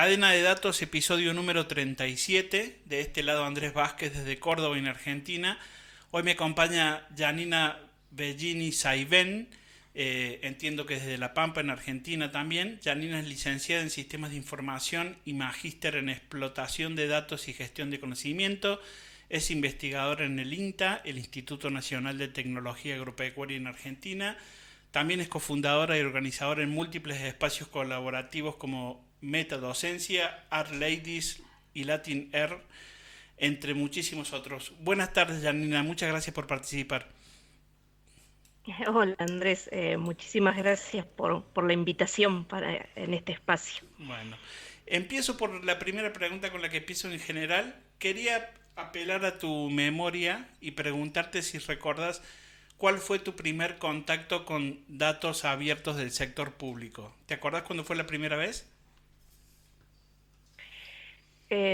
Cadena de datos, episodio número 37. De este lado Andrés Vázquez desde Córdoba, en Argentina. Hoy me acompaña Janina Bellini Saibén, entiendo que desde La Pampa, en Argentina también. Janina es licenciada en Sistemas de Información y magíster en Explotación de Datos y Gestión de Conocimiento. Es investigadora en el INTA, el Instituto Nacional de Tecnología Agropecuaria en Argentina. También es cofundadora y organizadora en múltiples espacios colaborativos como Metadocencia, Art Ladies y Latin Air, entre muchísimos otros. Buenas tardes, Janina, muchas gracias por participar. Hola Andrés, muchísimas gracias por la invitación en este espacio. Bueno, empiezo por la primera pregunta con la que empiezo en general. Quería apelar a tu memoria y preguntarte si recordás cuál fue tu primer contacto con datos abiertos del sector público. ¿Te acordás cuándo fue la primera vez?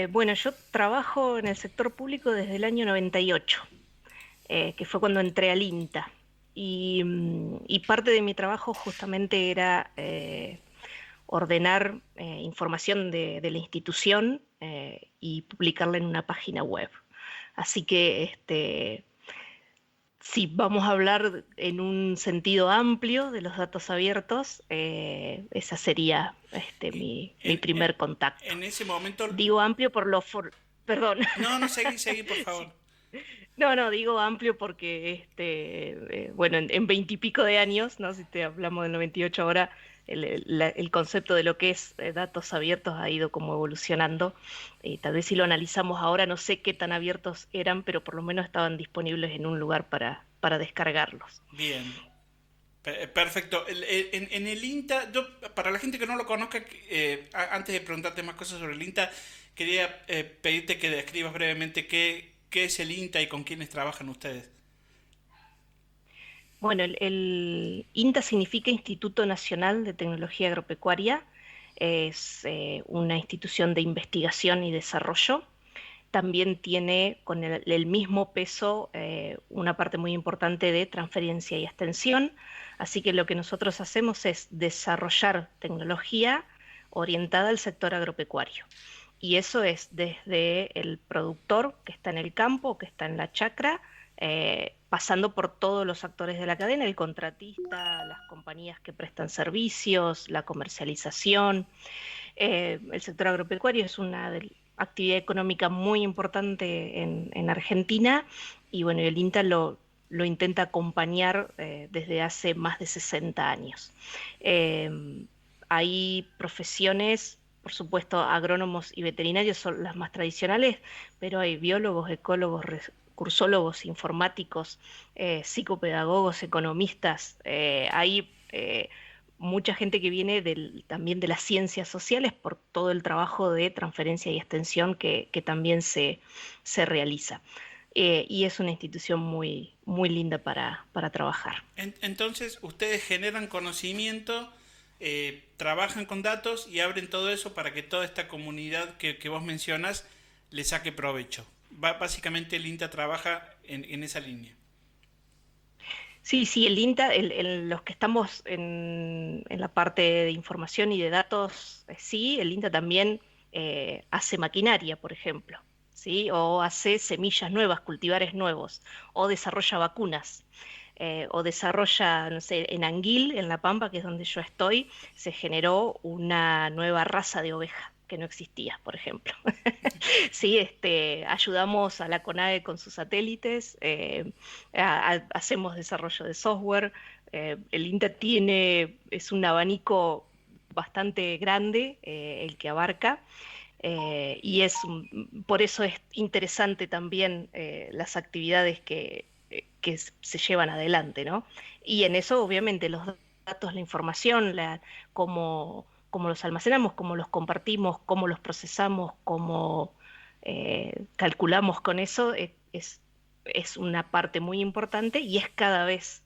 Bueno, yo trabajo en el sector público desde el año 98, que fue cuando entré al INTA. Y parte de mi trabajo justamente era ordenar información de la institución y publicarla en una página web. Así que si vamos a hablar en un sentido amplio de los datos abiertos, esa sería mi En, en, primer contacto. en ese momento... Digo amplio por perdón. No, no, seguí, por favor. Sí. No, no, digo amplio porque, bueno, en 20 y pico de años, ¿no? Si te hablamos del 98 ahora, el concepto de lo que es datos abiertos ha ido como evolucionando. Y tal vez si lo analizamos ahora, no sé qué tan abiertos eran, pero por lo menos estaban disponibles en un lugar para descargarlos. Bien, perfecto. En el INTA, para la gente que no lo conozca, antes de preguntarte más cosas sobre el INTA, quería pedirte que describas brevemente qué es el INTA y con quiénes trabajan ustedes. Bueno, el INTA significa Instituto Nacional de Tecnología Agropecuaria, es una institución de investigación y desarrollo. También tiene con el mismo peso una parte muy importante de transferencia y extensión, así que lo que nosotros hacemos es desarrollar tecnología orientada al sector agropecuario. Y eso es desde el productor que está en el campo, que está en la chacra, pasando por todos los actores de la cadena, el contratista, las compañías que prestan servicios, la comercialización. El sector agropecuario es una actividad económica muy importante en Argentina y bueno, el INTA lo intenta acompañar desde hace más de 60 años. Eh, Hay profesiones, por supuesto, agrónomos y veterinarios son las más tradicionales, pero hay biólogos, ecólogos, cursólogos, informáticos, psicopedagogos, economistas, hay mucha gente que viene también de las ciencias sociales por todo el trabajo de transferencia y extensión que también se realiza. Y es una institución muy, muy linda para trabajar. Entonces, ustedes generan conocimiento, trabajan con datos y abren todo eso para que toda esta comunidad que vos mencionas le saque provecho. Básicamente el INTA trabaja en esa línea. Sí, sí, el INTA, los que estamos en la parte de información y de datos, sí, el INTA también hace maquinaria, por ejemplo, ¿sí? O hace semillas nuevas, cultivares nuevos, o desarrolla vacunas, o desarrolla, no sé, en Anguil, en La Pampa, que es donde yo estoy, se generó una nueva raza de oveja que no existía, por ejemplo. Sí, ayudamos a la CONAE con sus satélites, hacemos desarrollo de software. El INTA es un abanico bastante grande el que abarca. Y por eso es interesante también las actividades que se llevan adelante, ¿no? Y en eso, obviamente, los datos, la información, cómo los almacenamos, cómo los compartimos, cómo los procesamos, cómo calculamos con eso, es una parte muy importante y es cada vez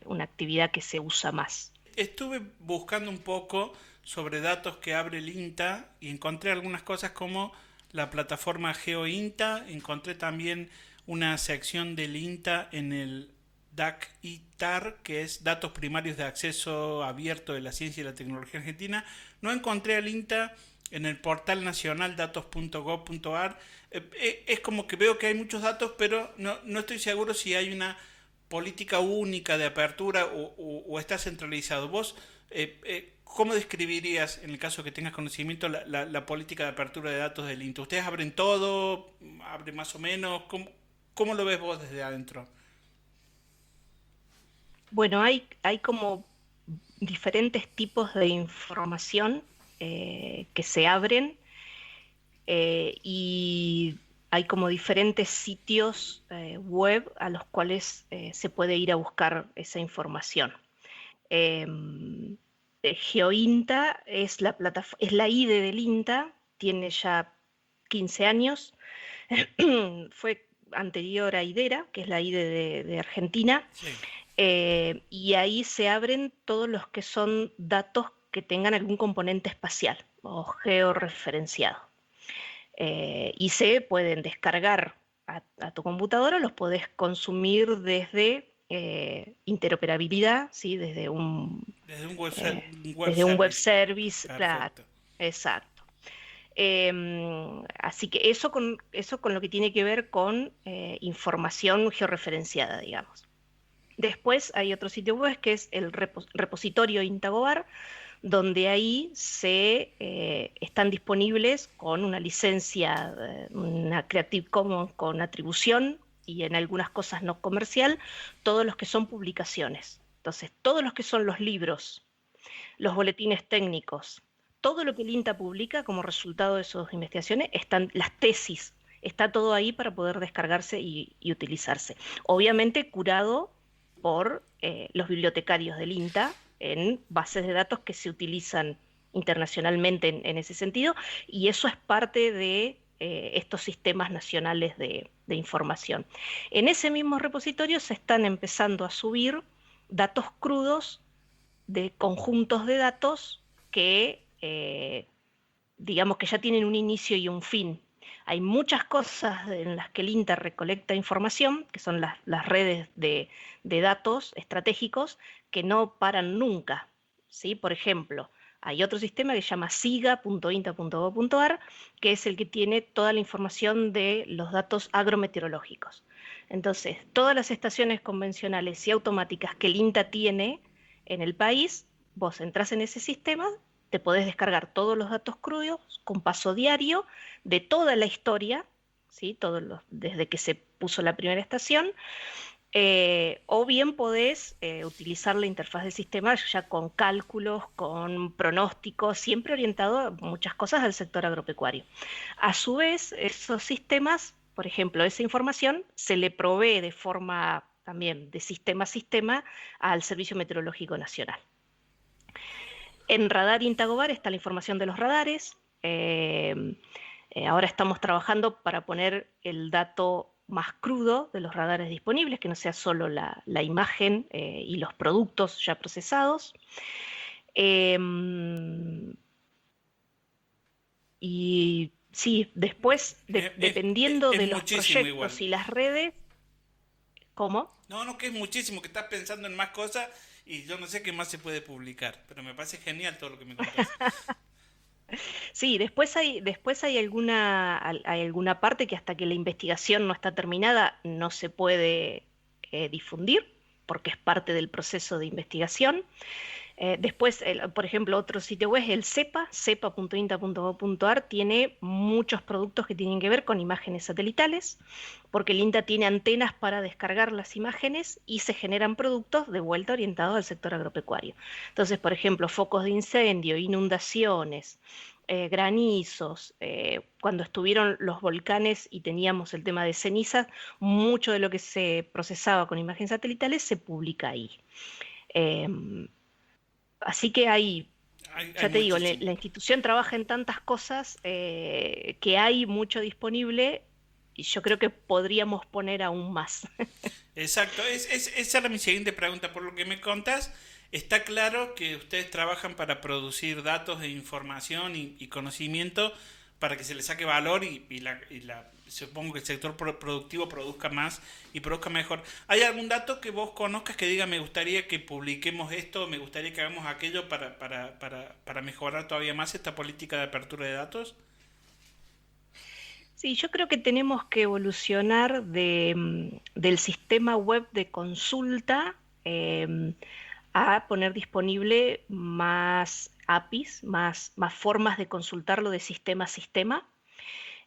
una actividad que se usa más. Estuve buscando un poco sobre datos que abre el INTA y encontré algunas cosas como la plataforma GeoINTA, encontré también una sección del INTA en el DAC-ITAR, que es Datos Primarios de Acceso Abierto de la Ciencia y la Tecnología Argentina. No encontré al INTA en el portal nacional datos.gov.ar. Es como que veo que hay muchos datos, pero no estoy seguro si hay una política única de apertura o está centralizado. Vos, ¿cómo describirías, en el caso que tengas conocimiento, la política de apertura de datos del INTA? ¿Ustedes abren todo? ¿Abren más o menos? ¿Cómo lo ves vos desde adentro? Bueno, hay como diferentes tipos de información que se abren y hay como diferentes sitios web a los cuales se puede ir a buscar esa información. Em, GeoINTA es es la IDE del INTA, tiene ya 15 años, fue anterior a IDERA, que es la IDE de Argentina, Sí. y ahí se abren todos los que son datos que tengan algún componente espacial o georreferenciado. Y se pueden descargar a tu computadora, los podés consumir desde interoperabilidad, ¿sí? Desde un web Desde un web service. service, claro, Perfecto. exacto. Así que eso con lo que tiene que ver con información georreferenciada, digamos. Después hay otro sitio web que es el repositorio Intagobar, donde ahí están disponibles con una licencia, una Creative Commons con atribución y en algunas cosas no comercial, todos los que son publicaciones. Entonces, todos los que son los libros, los boletines técnicos, todo lo que el INTA publica como resultado de sus investigaciones, están las tesis, está todo ahí para poder descargarse y utilizarse. Obviamente curado por los bibliotecarios del INTA en bases de datos que se utilizan internacionalmente en ese sentido, y eso es parte de estos sistemas nacionales de información. En ese mismo repositorio se están empezando a subir datos crudos de conjuntos de datos que, digamos, que ya tienen un inicio y un fin. Hay muchas cosas en las que el INTA recolecta información, que son las redes de datos estratégicos, que no paran nunca, ¿sí? Por ejemplo, hay otro sistema que se llama siga.inta.gov.ar, que es el que tiene toda la información de los datos agrometeorológicos. Entonces, todas las estaciones convencionales y automáticas que el INTA tiene en el país, vos entras en ese sistema, te podés descargar todos los datos crudos con paso diario de toda la historia, ¿sí? Desde que se puso la primera estación, o bien podés utilizar la interfaz del sistema ya con cálculos, con pronósticos, siempre orientado a muchas cosas del sector agropecuario. A su vez, esos sistemas, por ejemplo, esa información se le provee de forma también de sistema a sistema al Servicio Meteorológico Nacional. En Radar Intagobar está la información de los radares. Ahora estamos trabajando para poner el dato más crudo de los radares disponibles, que no sea solo la imagen y los productos ya procesados. Y sí, después, dependiendo de Es los muchísimo proyectos igual. y las redes, ¿cómo? No, que es muchísimo, que estás pensando en más cosas y yo no sé qué más se puede publicar, pero me parece genial todo lo que me contás. Sí, después hay alguna parte que hasta que la investigación no está terminada no se puede difundir, porque es parte del proceso de investigación. Después, por ejemplo, otro sitio web es el CEPA, cepa.inta.gov.ar, tiene muchos productos que tienen que ver con imágenes satelitales, porque el INTA tiene antenas para descargar las imágenes y se generan productos de vuelta orientados al sector agropecuario. Entonces, por ejemplo, focos de incendio, inundaciones, granizos, cuando estuvieron los volcanes y teníamos el tema de cenizas, mucho de lo que se procesaba con imágenes satelitales se publica ahí. Em, Así que Hay ya te digo, muchísimo. la institución trabaja en tantas cosas que hay mucho disponible y yo creo que podríamos poner aún más. Exacto, esa era mi siguiente pregunta. Por lo que me contás, está claro que ustedes trabajan para producir datos e información y conocimiento para que se le saque valor supongo que el sector productivo produzca más y produzca mejor. ¿Hay algún dato que vos conozcas que diga me gustaría que publiquemos esto, me gustaría que hagamos aquello para mejorar todavía más esta política de apertura de datos? Sí, yo creo que tenemos que evolucionar del sistema web de consulta a poner disponible más APIs, más formas de consultarlo de sistema a sistema.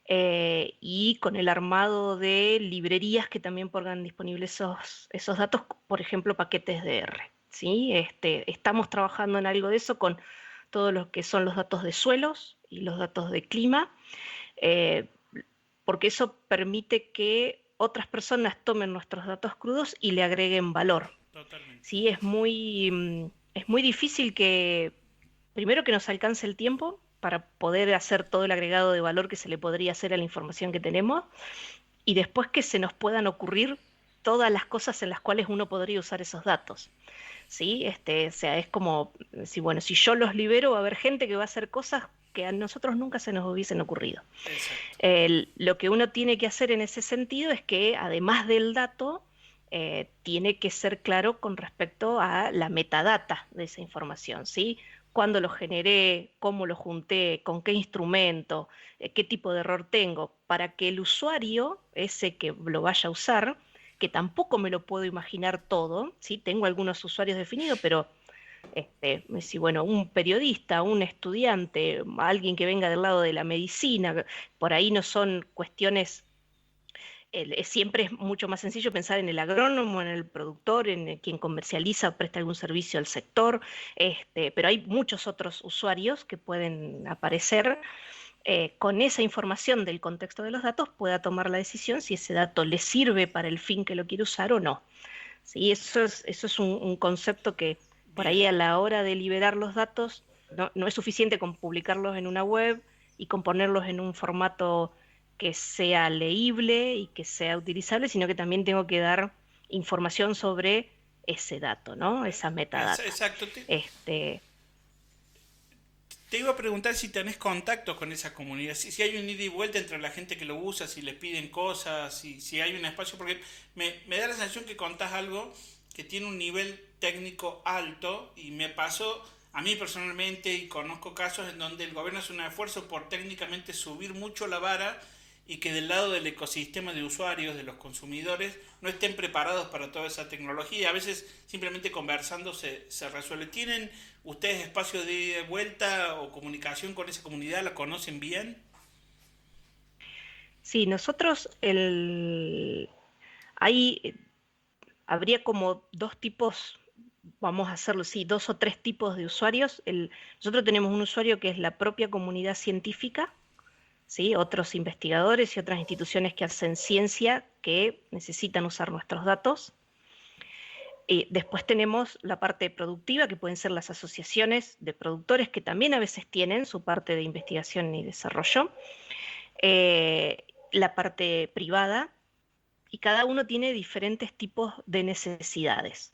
Y con el armado de librerías que también pongan disponibles esos datos, por ejemplo, paquetes de R. ¿Sí? Estamos trabajando en algo de eso con todo lo que son los datos de suelos y los datos de clima, eh, porque eso permite que otras personas tomen nuestros datos crudos y le agreguen valor. Totalmente. ¿Sí? Es muy difícil primero que nos alcance el tiempo para poder hacer todo el agregado de valor que se le podría hacer a la información que tenemos, y después que se nos puedan ocurrir todas las cosas en las cuales uno podría usar esos datos. ¿Sí? O sea, es como, si, bueno, si yo los libero, va a haber gente que va a hacer cosas que a nosotros nunca se nos hubiesen ocurrido. Exacto. Lo que uno tiene que hacer en ese sentido es que, además del dato, tiene que ser claro con respecto a la metadata de esa información, ¿sí? Cuándo lo generé, cómo lo junté, con qué instrumento, qué tipo de error tengo, para que el usuario, ese que lo vaya a usar, que tampoco me lo puedo imaginar todo, ¿sí? Tengo algunos usuarios definidos, pero si, bueno, un periodista, un estudiante, alguien que venga del lado de la medicina, por ahí no son cuestiones, siempre es mucho más sencillo pensar en el agrónomo, en el productor, en quien comercializa o presta algún servicio al sector, pero hay muchos otros usuarios que pueden aparecer. Con esa información del contexto de los datos pueda tomar la decisión si ese dato le sirve para el fin que lo quiere usar o no. Sí, eso es un concepto que por ahí Bien. a la hora de liberar los datos no es suficiente con publicarlos en una web y con ponerlos en un formato que sea leíble y que sea utilizable, sino que también tengo que dar información sobre ese dato, ¿no? Esa metadata. Exacto. Este, Te iba a preguntar si tenés contacto con esa comunidad, si hay un ida y vuelta entre la gente que lo usa, si les piden cosas, si hay un espacio, porque me da la sensación que contás algo que tiene un nivel técnico alto y me pasó a mí personalmente y conozco casos en donde el gobierno hace un esfuerzo por técnicamente subir mucho la vara y que del lado del ecosistema de usuarios, de los consumidores, no estén preparados para toda esa tecnología. A veces simplemente conversando se resuelve. ¿Tienen ustedes espacio de ida y vuelta o comunicación con esa comunidad? ¿La conocen bien? sí, hay, habría como dos tipos, vamos a hacerlo así, dos o tres tipos de usuarios. Nosotros tenemos un usuario que es la propia comunidad científica, ¿sí? Otros investigadores y otras instituciones que hacen ciencia que necesitan usar nuestros datos. Después tenemos la parte productiva, que pueden ser las asociaciones de productores, que también a veces tienen su parte de investigación y desarrollo. La parte privada, y cada uno tiene diferentes tipos de necesidades.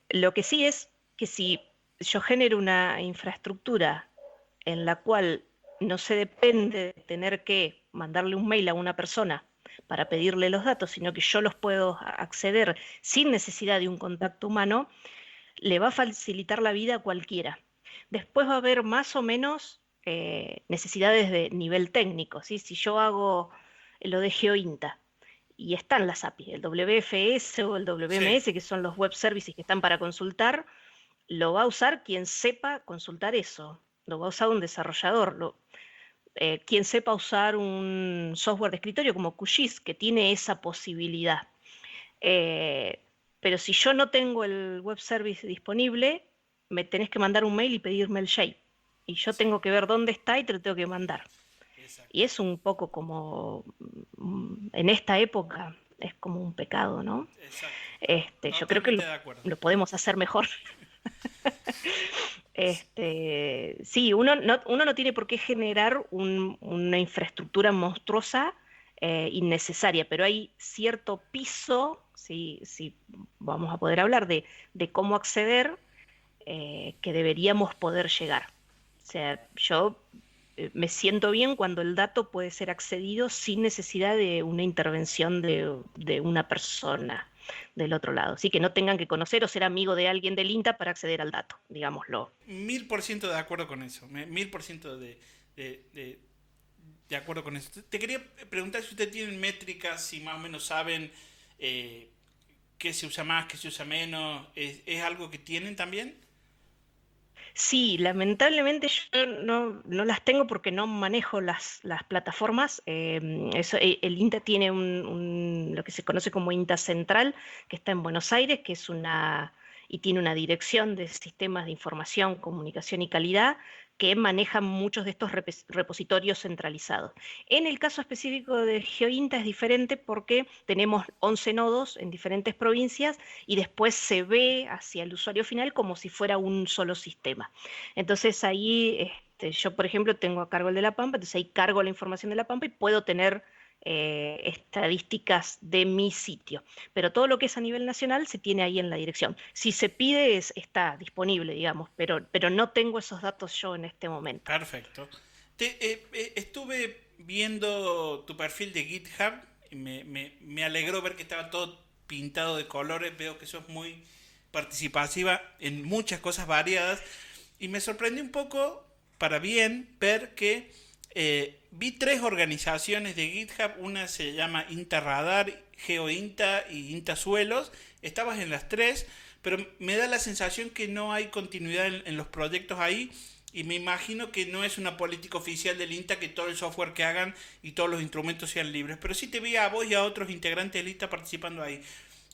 Lo que sí es que si yo genero una infraestructura en la cual no se depende de tener que mandarle un mail a una persona para pedirle los datos, sino que yo los puedo acceder sin necesidad de un contacto humano, le va a facilitar la vida a cualquiera. Después va a haber más o menos necesidades de nivel técnico, ¿sí? Si yo hago lo de GeoINTA y están las APIs, el WFS o el Sí, WMS, que son los web services que están para consultar, lo va a usar quien sepa consultar eso, lo va a usar un desarrollador, quien sepa usar un software de escritorio como QGIS, que tiene esa posibilidad. Eh, pero si yo no tengo el web service disponible, me tenés que mandar un mail y pedirme el shape. Y yo sí, tengo que ver dónde está y te lo tengo que mandar. Y exacto, es un poco como, en esta época, es como un pecado, ¿no? exacto. Yo creo que Totalmente de acuerdo. lo podemos hacer mejor. Sí, uno no tiene por qué generar una infraestructura monstruosa innecesaria, pero hay cierto piso, si vamos a poder hablar de cómo acceder, que deberíamos poder llegar. O sea, yo me siento bien cuando el dato puede ser accedido sin necesidad de una intervención de una persona del otro lado. Así que no tengan que conocer o ser amigo de alguien del INTA para acceder al dato, digámoslo. 1000% de acuerdo con eso. 1000% de, de, de acuerdo con eso. Te quería preguntar si ustedes tienen métricas, si más o menos saben eh, qué se usa más, qué se usa menos. ¿Es algo que tienen también? Sí, lamentablemente yo no las tengo porque no manejo las plataformas. El INTA tiene lo que se conoce como INTA Central, que está en Buenos Aires, y tiene una dirección de sistemas de información, comunicación y calidad que maneja muchos de estos repositorios centralizados. En el caso específico de GeoINTA es diferente porque tenemos 11 nodos en diferentes provincias y después se ve hacia el usuario final como si fuera un solo sistema. Entonces ahí yo, por ejemplo, tengo a cargo el de La Pampa, entonces ahí cargo la información de La Pampa y puedo tener estadísticas de mi sitio. Pero todo lo que es a nivel nacional se tiene ahí en la dirección. Si se pide, está disponible, digamos, pero no tengo esos datos yo en este momento. Perfecto. Estuve viendo tu perfil de GitHub y me alegró ver que estaba todo pintado de colores. Veo que sos muy participativa en muchas cosas variadas. Y me sorprendió un poco, para bien, ver que vi tres organizaciones de GitHub. Una se llama IntaRadar, GeoInta y IntaSuelos. Estabas en las tres, pero me da la sensación que no hay continuidad en los proyectos ahí. Y me imagino que no es una política oficial del INTA que todo el software que hagan y todos los instrumentos sean libres. Pero sí te vi a vos y a otros integrantes del INTA participando ahí.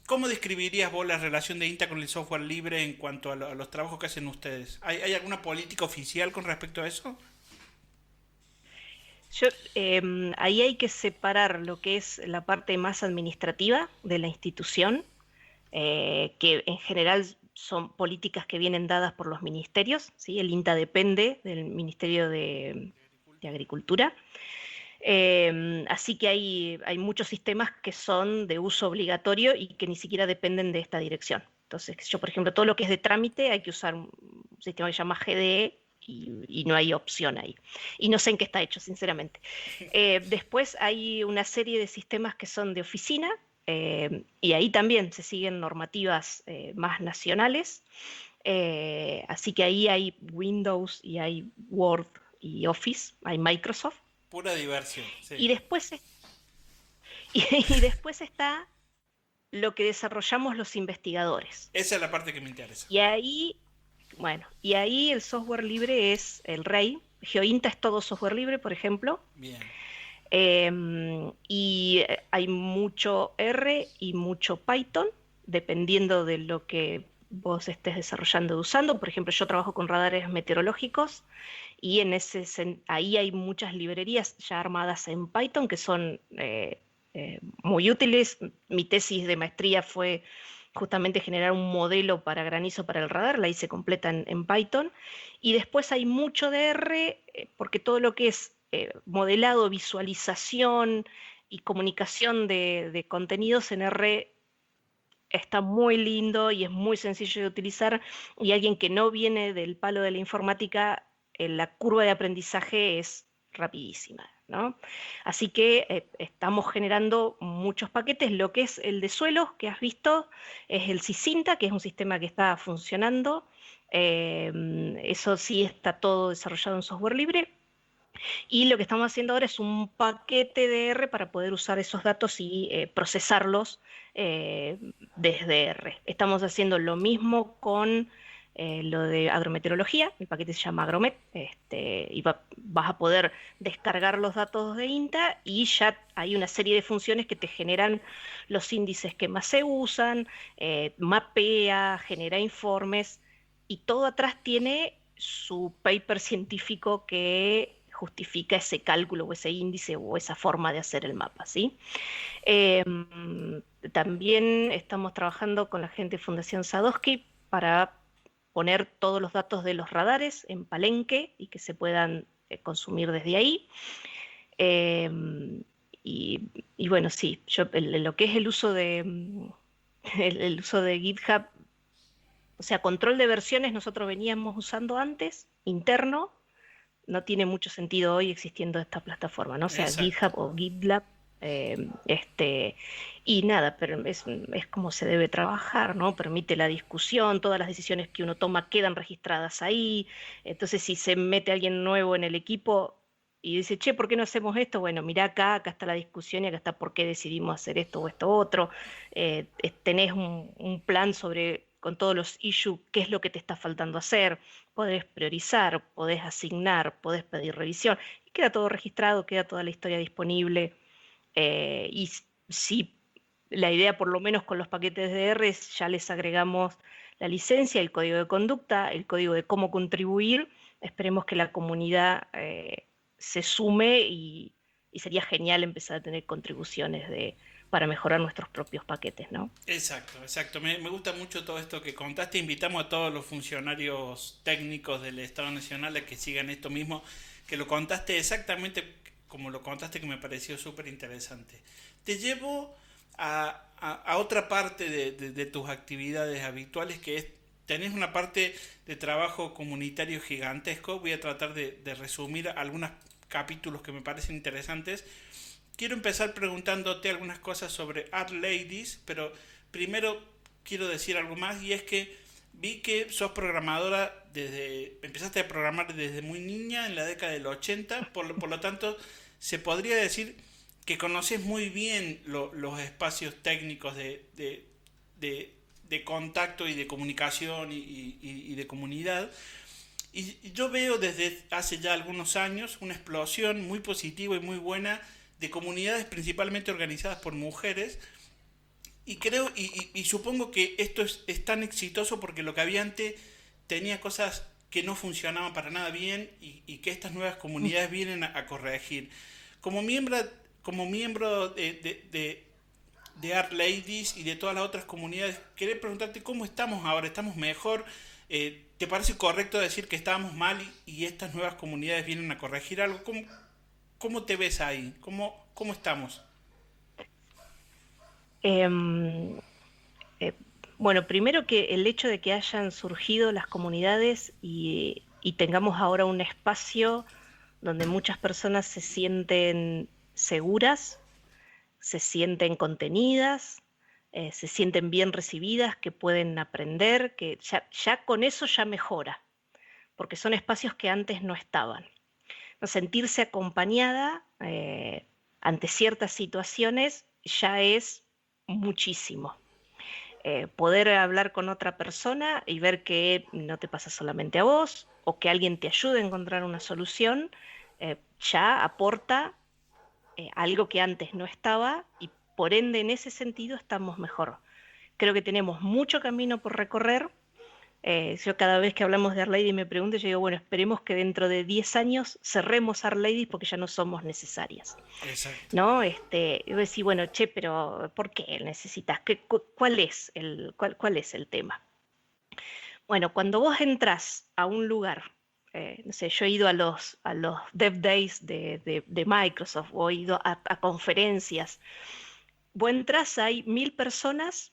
¿Cómo describirías vos la relación de INTA con el software libre en cuanto a los trabajos que hacen ustedes? ¿Hay alguna política oficial con respecto a eso? Yo, ahí hay que separar lo que es la parte más administrativa de la institución, que en general son políticas que vienen dadas por los ministerios, ¿sí? El INTA depende del Ministerio de Agricultura. Así que hay muchos sistemas que son de uso obligatorio y que ni siquiera dependen de esta dirección. Entonces, yo, por ejemplo, todo lo que es de trámite hay que usar un sistema que se llama GDE y no hay opción ahí. Y no sé en qué está hecho, sinceramente. Después hay una serie de sistemas que son de oficina, y ahí también se siguen normativas más nacionales. Así que ahí hay Windows y hay Word y Office, hay Microsoft. Pura diversión, sí. Y después, y después está lo que desarrollamos los investigadores. Esa es la parte que me interesa. Y ahí, bueno, y ahí el software libre es el rey. GeoINTA es todo software libre, por ejemplo. Bien. Y hay mucho R y mucho Python, dependiendo de lo que vos estés desarrollando o usando. Por ejemplo, yo trabajo con radares meteorológicos y ahí hay muchas librerías ya armadas en Python que son muy útiles. Mi tesis de maestría fue justamente generar un modelo para granizo para el radar, la hice completa en Python. Y después hay mucho de R, porque todo lo que es modelado, visualización y comunicación de contenidos en R está muy lindo y es muy sencillo de utilizar, y alguien que no viene del palo de la informática, la curva de aprendizaje es rapidísima, ¿no? Así que estamos generando muchos paquetes. Lo que es el de suelos que has visto es el Sysinta, que es un sistema que está funcionando. Eso sí está todo desarrollado en software libre. Y lo que estamos haciendo ahora es un paquete de R para poder usar esos datos y procesarlos eh, desde R. Estamos haciendo lo mismo con lo de agrometeorología. El paquete se llama Agromet, y vas a poder descargar los datos de INTA y ya hay una serie de funciones que te generan los índices que más se usan, mapea, genera informes, y todo atrás tiene su paper científico que justifica ese cálculo o ese índice o esa forma de hacer el mapa, ¿sí? Eh, También estamos trabajando con la gente de Fundación Sadowski para poner todos los datos de los radares en Palenque y que se puedan consumir desde ahí. Eh, y bueno, sí, lo que es el uso el uso de GitHub, o sea, control de versiones nosotros veníamos usando antes, interno, no tiene mucho sentido hoy existiendo esta plataforma, ¿no? O sea, Exacto. GitHub o GitLab, eh, este, y nada, pero es como se debe trabajar, ¿no? Permite la discusión, todas las decisiones que uno toma quedan registradas ahí. Entonces, si se mete alguien nuevo en el equipo y dice, che, ¿por qué no hacemos esto? Bueno, mirá acá, acá está la discusión y acá está por qué decidimos hacer esto o esto otro. Tenés un plan sobre, con todos los issues, qué es lo que te está faltando hacer. Podés priorizar, podés asignar, podés pedir revisión. Y queda todo registrado, queda toda la historia disponible. Si la idea, por lo menos con los paquetes de R, es ya les agregamos la licencia, el código de conducta, el código de cómo contribuir. Esperemos que la comunidad se sume y sería genial empezar a tener contribuciones para mejorar nuestros propios paquetes, ¿no? Exacto, exacto. Me gusta mucho todo esto que contaste. Invitamos a todos los funcionarios técnicos del Estado Nacional a que sigan esto mismo, que lo contaste exactamente como lo contaste, que me pareció súper interesante. Te llevo a otra parte de tus actividades habituales, que es, tenés una parte de trabajo comunitario gigantesco. Voy a tratar de resumir algunos capítulos que me parecen interesantes. Quiero empezar preguntándote algunas cosas sobre Art Ladies, pero primero quiero decir algo más, y es que vi que sos programadora empezaste a programar desde muy niña, en la década del 80, por lo tanto se podría decir que conoces muy bien los espacios técnicos de contacto y de comunicación y de comunidad. Y yo veo desde hace ya algunos años una explosión muy positiva y muy buena de comunidades principalmente organizadas por mujeres, y creo y supongo que esto es tan exitoso porque lo que había antes tenía cosas que no funcionaban para nada bien, y que estas nuevas comunidades vienen a corregir. Como miembro, como miembro de Art Ladies y de todas las otras comunidades, quería preguntarte cómo estamos ahora. ¿Estamos mejor? ¿Te parece correcto decir que estábamos mal y estas nuevas comunidades vienen a corregir algo? ¿Cómo te ves ahí? ¿Cómo estamos? Em, eh, bueno, primero que el hecho de que hayan surgido las comunidades y tengamos ahora un espacio donde muchas personas se sienten seguras, se sienten contenidas, se sienten bien recibidas, que pueden aprender, que ya con eso ya mejora, porque son espacios que antes no estaban. No, sentirse acompañada ante ciertas situaciones ya es muchísimo. Poder hablar con otra persona y ver que no te pasa solamente a vos o que alguien te ayude a encontrar una solución, ya aporta algo que antes no estaba y por ende en ese sentido estamos mejor. Creo que tenemos mucho camino por recorrer. Yo cada vez que hablamos de Arlady me pregunto, yo digo, bueno, esperemos que dentro de 10 años cerremos Arlady porque ya no somos necesarias. Exacto. ¿No? Yo decía, bueno, che, pero ¿por qué necesitas? ¿Cuál es el tema? Bueno, cuando vos entras a un lugar, no sé, yo he ido a los Dev Days de Microsoft o he ido a conferencias, vos entras, hay 1000 personas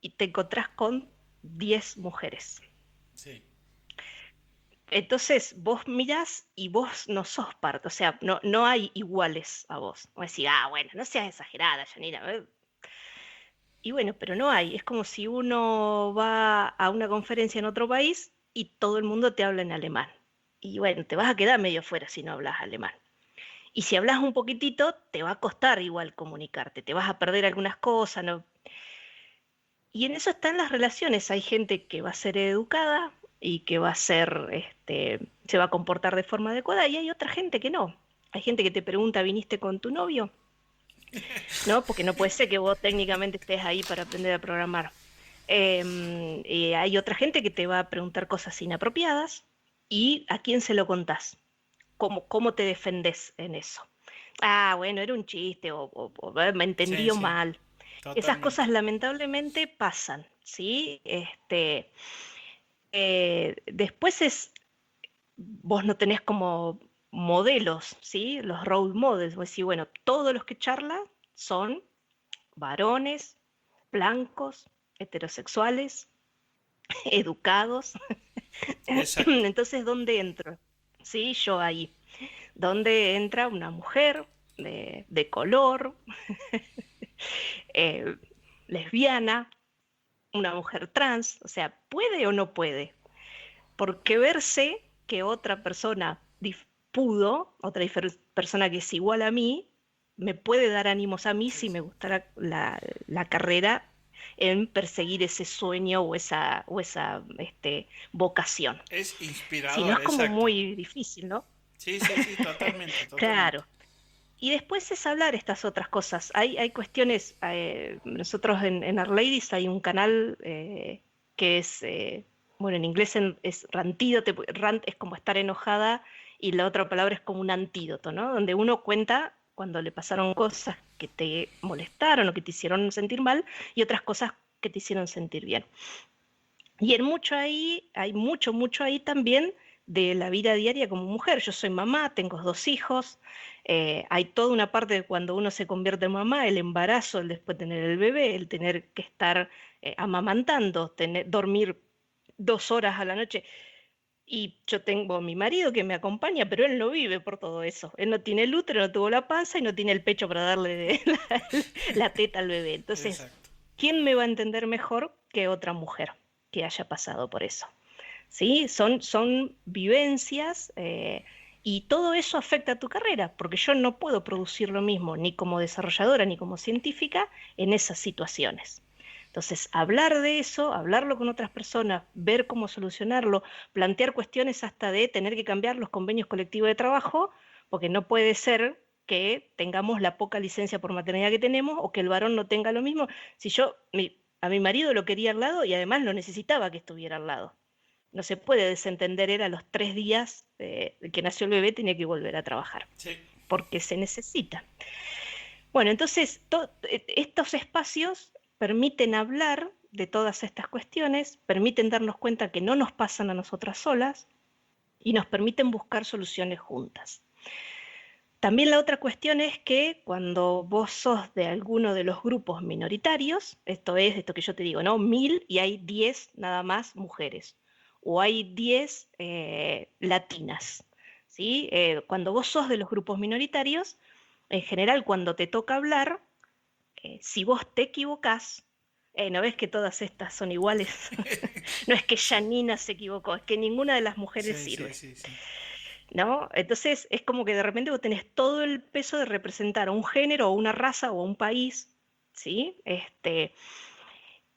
y te encontrás con 10 mujeres. Sí. Entonces vos mirás y vos no sos parte, o sea, no hay iguales a vos. Vos decís, ah, bueno, no seas exagerada, Janina. Y bueno, pero no hay. Es como si uno va a una conferencia en otro país y todo el mundo te habla en alemán. Y bueno, te vas a quedar medio fuera si no hablas alemán. Y si hablas un poquitito, te va a costar igual comunicarte, te vas a perder algunas cosas, ¿no? Y en eso están las relaciones. Hay gente que va a ser educada y que va a ser, se va a comportar de forma adecuada y hay otra gente que no. Hay gente que te pregunta, ¿viniste con tu novio? ¿No? Porque no puede ser que vos técnicamente estés ahí para aprender a programar. Y hay otra gente que te va a preguntar cosas inapropiadas y a quién se lo contás. ¿Cómo te defendés en eso? Ah, bueno, era un chiste o me Sí, entendió sí, mal. Esas totalmente. cosas lamentablemente pasan, ¿sí? Después vos no tenés como modelos, ¿sí? Los role models. Vos decís, bueno, todos los que charlan son varones, blancos, heterosexuales, educados. Exacto. Entonces, ¿dónde entro? ¿sí? Yo ahí, donde entra una mujer de color, eh, lesbiana, una mujer trans, o sea, ¿puede o no puede? Porque verse que otra persona pudo, otra persona que es igual a mí, me puede dar ánimos a mí Sí, si sí. me gustara la carrera en perseguir ese sueño o esa vocación. Es Si no inspirador, es como exacto. muy difícil, ¿no? Sí, sí, sí, totalmente, totalmente. Claro. Y después es hablar estas otras cosas. Hay cuestiones, nosotros en Our Ladies hay un canal que es, bueno, en inglés es rantídote, rant es como estar enojada y la otra palabra es como un antídoto, ¿no? Donde uno cuenta cuando le pasaron cosas que te molestaron o que te hicieron sentir mal y otras cosas que te hicieron sentir bien. Y en mucho ahí, hay mucho, mucho ahí también de la vida diaria como mujer. Yo soy mamá, tengo 2 hijos, hay toda una parte de cuando uno se convierte en mamá, el embarazo, el después tener el bebé, el tener que estar amamantando, dormir 2 horas a la noche. Y yo tengo a mi marido que me acompaña, pero él no vive por todo eso. Él no tiene el útero, no tuvo la panza y no tiene el pecho para darle la teta al bebé. Entonces, Exacto. ¿quién me va a entender mejor que otra mujer que haya pasado por eso? ¿Sí? Son vivencias y todo eso afecta a tu carrera, porque yo no puedo producir lo mismo ni como desarrolladora ni como científica en esas situaciones. Entonces, hablar de eso, hablarlo con otras personas, ver cómo solucionarlo, plantear cuestiones hasta de tener que cambiar los convenios colectivos de trabajo, porque no puede ser que tengamos la poca licencia por maternidad que tenemos o que el varón no tenga lo mismo. Si yo a mi marido lo quería al lado y además lo necesitaba que estuviera al lado. No se puede desentender, él a los 3 días que nació el bebé tenía que volver a trabajar, Sí. porque se necesita. Bueno, entonces estos espacios permiten hablar de todas estas cuestiones, permiten darnos cuenta que no nos pasan a nosotras solas y nos permiten buscar soluciones juntas. También la otra cuestión es que cuando vos sos de alguno de los grupos minoritarios, esto es esto que yo te digo, ¿no? 1000 y hay 10 nada más mujeres, o hay 10 latinas, ¿sí? Cuando vos sos de los grupos minoritarios, en general cuando te toca hablar, si vos te equivocás, ¿no ves que todas estas son iguales? No es que Sí, Janina se equivocó, es que ninguna de las mujeres sí, sí, sirve. sí, sí. ¿No? Entonces es como que de repente vos tenés todo el peso de representar a un género o una raza o a un país, ¿sí?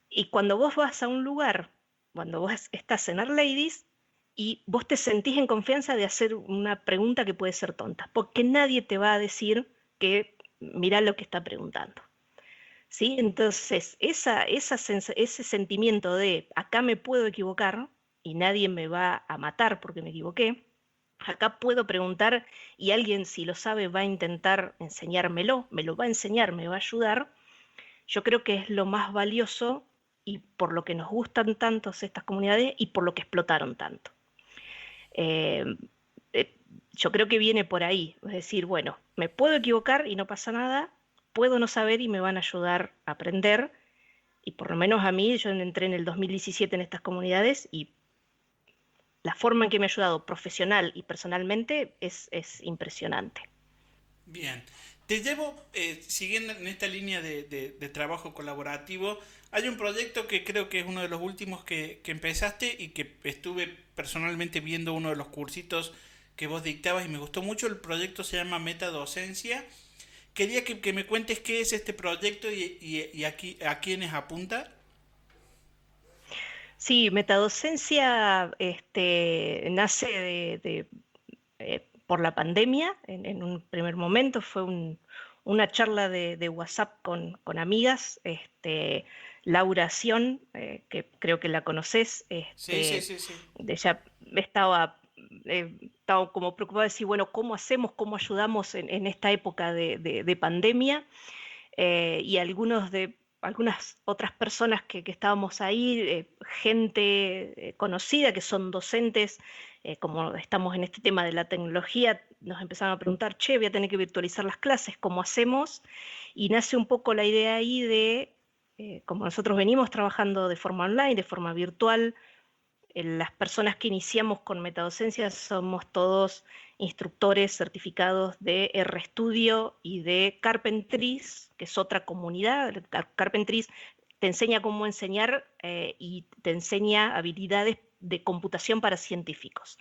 Y cuando vos vas a un lugar, cuando vos estás en Our Ladies y vos te sentís en confianza de hacer una pregunta que puede ser tonta, porque nadie te va a decir que mirá lo que está preguntando. ¿Sí? Entonces, ese sentimiento de acá me puedo equivocar y nadie me va a matar porque me equivoqué, acá puedo preguntar y alguien si lo sabe va a intentar enseñármelo, me lo va a enseñar, me va a ayudar. Yo creo que es lo más valioso y por lo que nos gustan tanto estas comunidades y por lo que explotaron tanto. Eh, eh, yo creo que viene por ahí, es decir, bueno, me puedo equivocar y no pasa nada, puedo no saber y me van a ayudar a aprender, y por lo menos a mí, yo entré en el 2017 en estas comunidades y la forma en que me ha ayudado profesional y personalmente es impresionante. Bien. Te llevo, siguiendo en esta línea de trabajo colaborativo, hay un proyecto que creo que es uno de los últimos que empezaste y que estuve personalmente viendo uno de los cursitos que vos dictabas y me gustó mucho. El proyecto se llama Metadocencia. Quería que me cuentes qué es este proyecto y aquí, a quiénes apunta. Sí, metadocencia nace por la pandemia. En un primer momento fue una charla de WhatsApp con amigas. Laura Sion, que creo que la conoces, Sí, sí, sí, sí. ella estaba como preocupada de decir, bueno, ¿cómo hacemos, cómo ayudamos en esta época de pandemia? Y algunas otras personas que estábamos ahí, gente conocida que son docentes, como estamos en este tema de la tecnología, nos empezaron a preguntar, che, voy a tener que virtualizar las clases, ¿cómo hacemos? Y nace un poco la idea ahí de, como nosotros venimos trabajando de forma online, de forma virtual, las personas que iniciamos con metadocencia somos todos instructores certificados de RStudio y de Carpentries, que es otra comunidad. Carpentries te enseña cómo enseñar y te enseña habilidades de computación para científicos.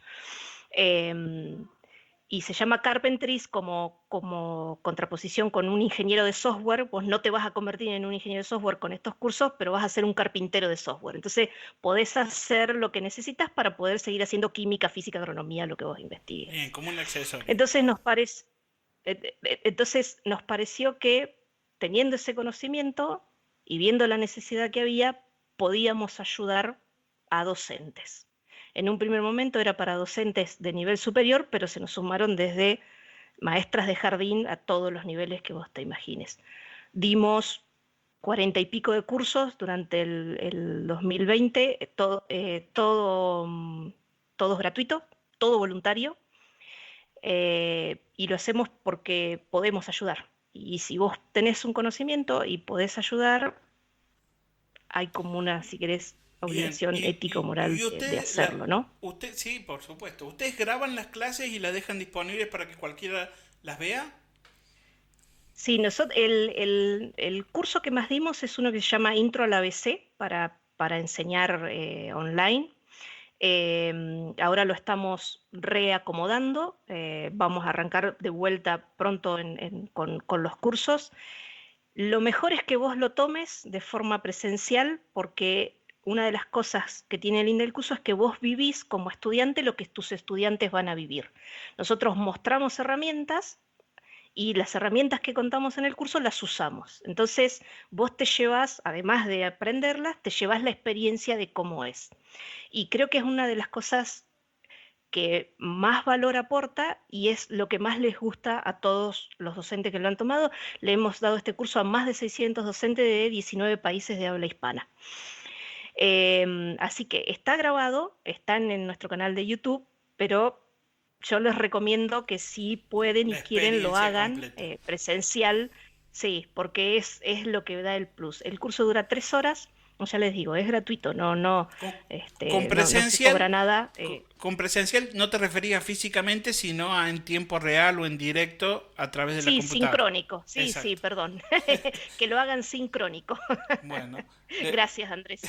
Y se llama Carpentries como contraposición con un ingeniero de software. Vos no te vas a convertir en un ingeniero de software con estos cursos, pero vas a ser un carpintero de software. Entonces podés hacer lo que necesitas para poder seguir haciendo química, física, agronomía, lo que vos investigues. Bien, como un accesorio. Entonces nos pareció que teniendo ese conocimiento y viendo la necesidad que había, podíamos ayudar a docentes. En un primer momento era para docentes de nivel superior, pero se nos sumaron desde maestras de jardín a todos los niveles que vos te imagines. Dimos 40 y pico de cursos durante el 2020, todo gratuito, todo voluntario, y lo hacemos porque podemos ayudar. Y si vos tenés un conocimiento y podés ayudar, hay como una, si querés, Bien, obligación ética o moral y de hacerlo, ¿no? usted, sí, por supuesto. ¿Ustedes graban las clases y las dejan disponibles para que cualquiera las vea? Sí, el curso que más dimos es uno que se llama Intro al ABC para enseñar online. Ahora lo estamos reacomodando, vamos a arrancar de vuelta pronto con los cursos. Lo mejor es que vos lo tomes de forma presencial porque una de las cosas que tiene el del curso es que vos vivís como estudiante lo que tus estudiantes van a vivir. Nosotros mostramos herramientas y las herramientas que contamos en el curso las usamos. Entonces, vos te llevas, además de aprenderlas, te llevas la experiencia de cómo es. Y creo que es una de las cosas que más valor aporta y es lo que más les gusta a todos los docentes que lo han tomado. Le hemos dado este curso a más de 600 docentes de 19 países de habla hispana. Así que está grabado, están en nuestro canal de YouTube, pero yo les recomiendo que si pueden y La quieren lo experiencia hagan completa. presencial, sí, porque es lo que da el plus. El curso dura 3 horas, ya les digo, es gratuito, Con, con no se cobra presencial, nada. con presencial no te referías físicamente, sino en tiempo real o en directo a través de la Sí, computadora. sincrónico, sí, Exacto. perdón, que lo hagan sincrónico. Bueno, Gracias, Andrés.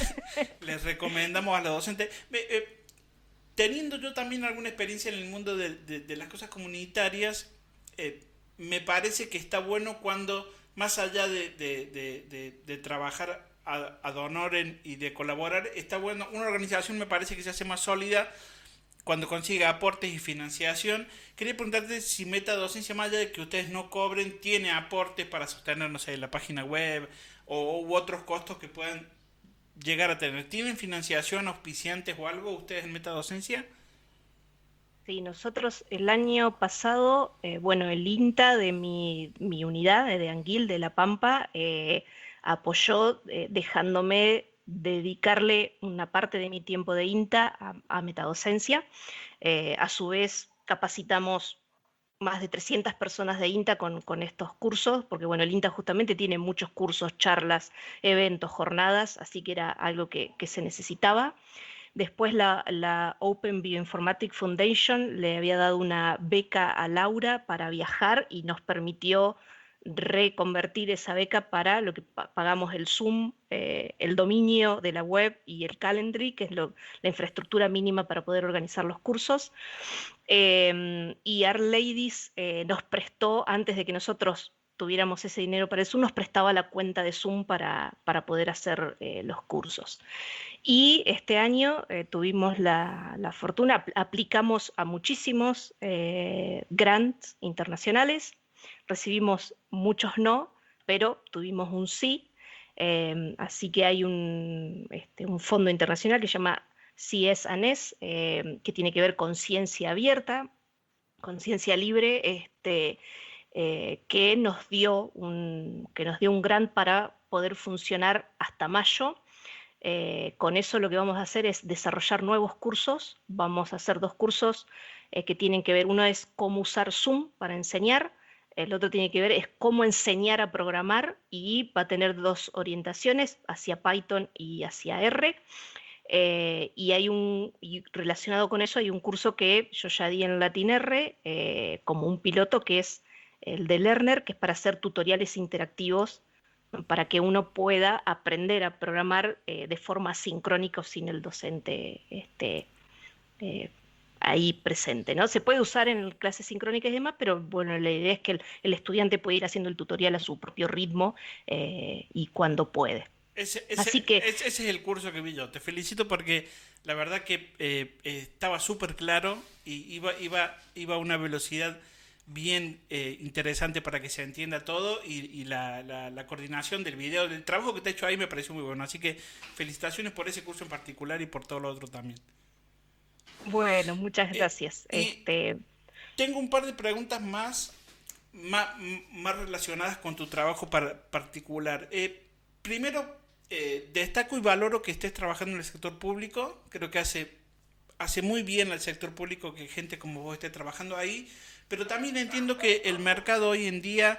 les recomendamos a los docentes. Teniendo yo también alguna experiencia en el mundo de las cosas comunitarias, me parece que está bueno cuando, más allá de trabajar ad honorem y de colaborar, está bueno, una organización me parece que se hace más sólida cuando consigue aportes y financiación. Quería preguntarte si Metadocencia, más allá de que ustedes no cobren, tiene aportes para sostener, no sé, la página web u otros costos que puedan llegar a tener. ¿Tienen financiación, auspiciantes o algo ustedes en Metadocencia? Sí, nosotros el año pasado, bueno, el INTA de mi unidad de Anguil de La Pampa apoyó dejándome dedicarle una parte de mi tiempo de INTA a metadocencia. A su vez, capacitamos más de 300 personas de INTA con estos cursos, porque bueno, el INTA justamente tiene muchos cursos, charlas, eventos, jornadas, así que era algo que se necesitaba. Después la Open Bioinformatics Foundation le había dado una beca a Laura para viajar y nos permitió reconvertir esa beca para lo que pagamos el Zoom, el dominio de la web y el Calendly, que es la infraestructura mínima para poder organizar los cursos. Y Our Ladies nos prestó, antes de que nosotros tuviéramos ese dinero para el Zoom, nos prestaba la cuenta de Zoom para poder hacer los cursos. Y este año tuvimos la fortuna, aplicamos a muchísimos grants internacionales, recibimos muchos no, pero tuvimos un sí. Así que hay un fondo internacional que se llama CS&S, que tiene que ver con ciencia abierta, con ciencia libre, que nos dio un grant para poder funcionar hasta mayo. Con eso lo que vamos a hacer es desarrollar nuevos cursos. Vamos a hacer 2 cursos que tienen que ver, uno es cómo usar Zoom para enseñar, el otro tiene que ver es cómo enseñar a programar y va a tener 2 orientaciones, hacia Python y hacia R. Y relacionado con eso hay un curso que yo ya di en LatinR como un piloto, que es el de Learner, que es para hacer tutoriales interactivos, ¿no? Para que uno pueda aprender a programar de forma sincrónica o sin el docente eh, ahí presente, ¿no? Se puede usar en clases sincrónicas y demás, pero bueno, la idea es que el estudiante puede ir haciendo el tutorial a su propio ritmo y cuando puede. Así que Ese es el curso que vi yo. Te felicito porque la verdad que estaba súper claro y iba a una velocidad bien interesante para que se entienda todo y la coordinación del video, del trabajo que te he hecho ahí me pareció muy bueno. Así que felicitaciones por ese curso en particular y por todo lo otro también. bueno, muchas gracias. Y tengo un par de preguntas más relacionadas con tu trabajo particular. Primero, destaco y valoro que estés trabajando en el sector público. Creo que hace muy bien al sector público que gente como vos esté trabajando ahí. Pero también entiendo que el mercado hoy en día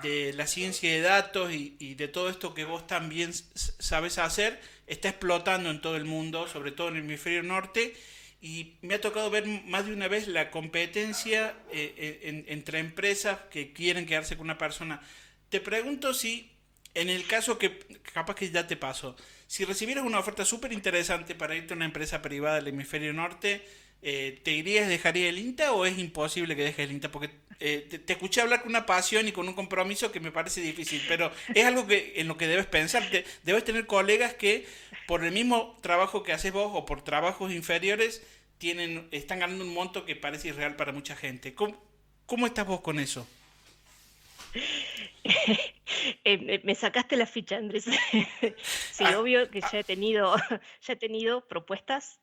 de la ciencia de datos y de todo esto que vos también sabes hacer está explotando en todo el mundo, sobre todo en el hemisferio norte, y me ha tocado ver más de una vez la competencia entre empresas que quieren quedarse con una persona. Te pregunto si, en el caso que capaz que ya te pasó, si recibieras una oferta súper interesante para irte a una empresa privada del hemisferio norte, ¿te irías, dejaría el INTA o es imposible que dejes el INTA? Porque te escuché hablar con una pasión y con un compromiso que me parece difícil, pero es algo que en lo que debes pensar. Debes tener colegas que por el mismo trabajo que haces vos o por trabajos inferiores están ganando un monto que parece irreal para mucha gente. ¿Cómo estás vos con eso? Me sacaste la ficha, Andrés. Sí, Ah, obvio que ya he tenido propuestas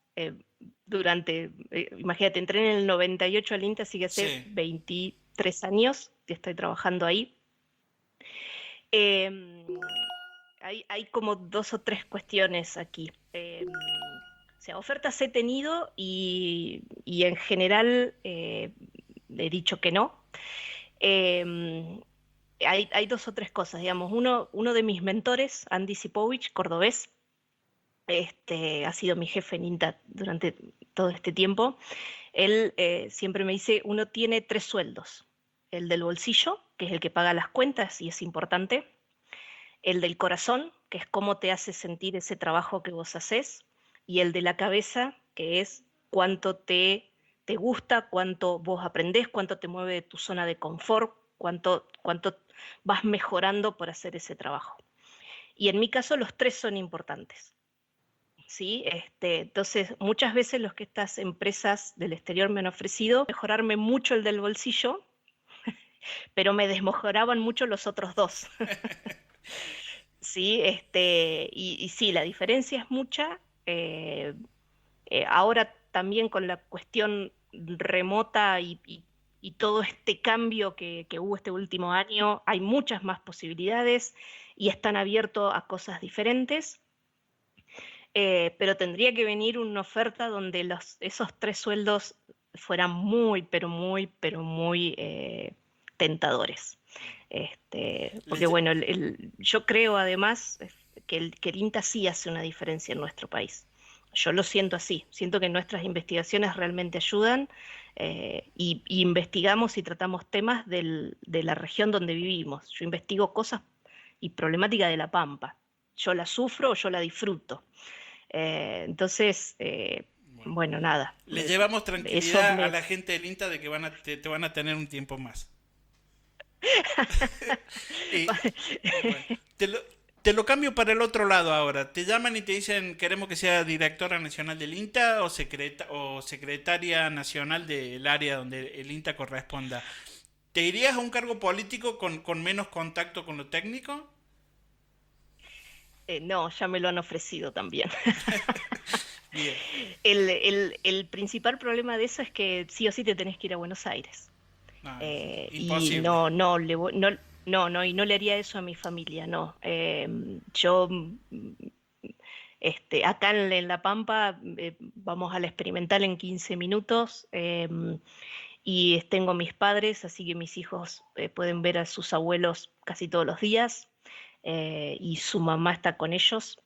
imagínate, entré en el 98 al INTA, así que hace sí. 23 años que estoy trabajando ahí. Em, hay como dos o tres cuestiones aquí. O sea, ofertas he tenido y en general he dicho que no. Em, hay dos o tres cosas, digamos. Uno de mis mentores, Andy Sipovich, cordobés, ha sido mi jefe en INTA durante todo este tiempo. Él siempre me dice, uno tiene tres sueldos. El del bolsillo, que es el que paga las cuentas y es importante. El del corazón, que es cómo te hace sentir ese trabajo que vos haces. Y el de la cabeza, que es cuánto te gusta, cuánto vos aprendés, cuánto te mueve de tu zona de confort, cuánto vas mejorando por hacer ese trabajo. Y en mi caso los tres son importantes. ¿Sí? Entonces, muchas veces los que estas empresas del exterior me han ofrecido mejorarme mucho el del bolsillo, pero me desmejoraban mucho los otros dos. ¿Sí? Y sí, la diferencia es mucha. Ahora también con la cuestión remota y todo este cambio que hubo este último año, hay muchas más posibilidades y están abiertos a cosas diferentes. Pero tendría que venir una oferta donde esos tres sueldos fueran muy, pero muy tentadores. Porque Les- bueno, yo creo además que el INTA sí hace una diferencia en nuestro país. Yo lo siento así, siento que nuestras investigaciones realmente ayudan y investigamos y tratamos temas de la región donde vivimos. Yo investigo cosas y problemática de la Pampa. Yo la sufro o yo la disfruto. Entonces, bueno, bueno, nada, le llevamos eso tranquilidad a me... la gente del INTA de que te van a tener un tiempo más. Y bueno, te lo cambio para el otro lado ahora. Te llaman y te dicen, queremos que sea directora nacional del INTA o secretaria nacional del área donde el INTA corresponda. ¿Te irías a un cargo político con menos contacto con lo técnico? No, ya me lo han ofrecido también. Bien. El principal problema de eso es que sí o sí te tenés que ir a Buenos Aires. No, Y imposible. y no le haría eso a mi familia, no. Yo acá en La Pampa vamos a la experimental en 15 minutos y tengo mis padres, así que mis hijos pueden ver a sus abuelos casi todos los días y su mamá está con ellos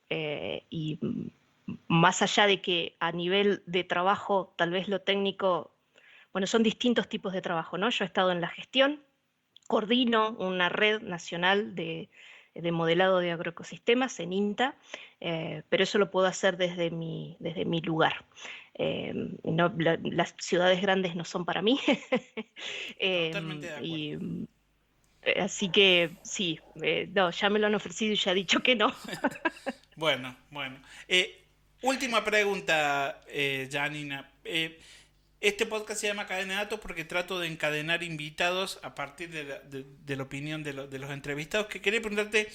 más allá de que a nivel de trabajo, tal vez lo técnico, bueno, son distintos tipos de trabajo, ¿no? Yo he estado en la gestión, coordino una red nacional de modelado de agroecosistemas en INTA, pero eso lo puedo hacer desde mi lugar. No, las ciudades grandes no son para mí. Totalmente de acuerdo. Y así que sí, no, ya me lo han ofrecido y ya he dicho que no. Bueno, bueno. Última pregunta, Janina. Este podcast se llama Cadena de Datos porque trato de encadenar invitados a partir de la opinión de los entrevistados. Que quería preguntarte,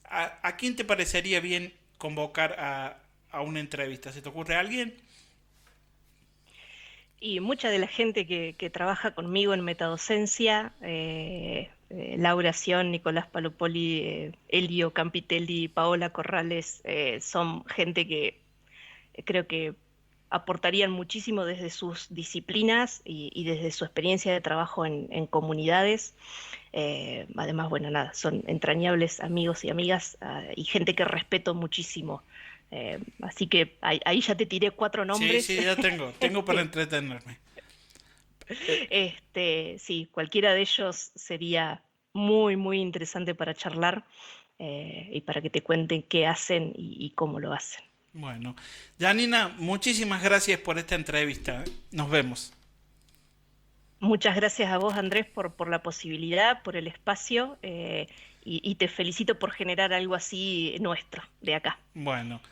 ¿a quién te parecería bien convocar a una entrevista? ¿Se te ocurre alguien? Y mucha de la gente que trabaja conmigo en metadocencia, Laura Sion, Nicolás Palopoli, Elio Campitelli, Paola Corrales, son gente que creo que aportarían muchísimo desde sus disciplinas y desde su experiencia de trabajo en comunidades. Además, bueno, nada, son entrañables amigos y amigas y gente que respeto muchísimo. Así que ahí ya te tiré 4 Sí, nombres. sí, ya tengo para entretenerme. Sí, cualquiera de ellos sería muy, muy interesante para charlar y para que te cuenten qué hacen y cómo lo hacen. Bueno, Janina, muchísimas gracias por esta entrevista. Nos vemos. Muchas gracias a vos, Andrés, por la posibilidad, por el espacio y te felicito por generar algo así nuestro, de acá. Bueno.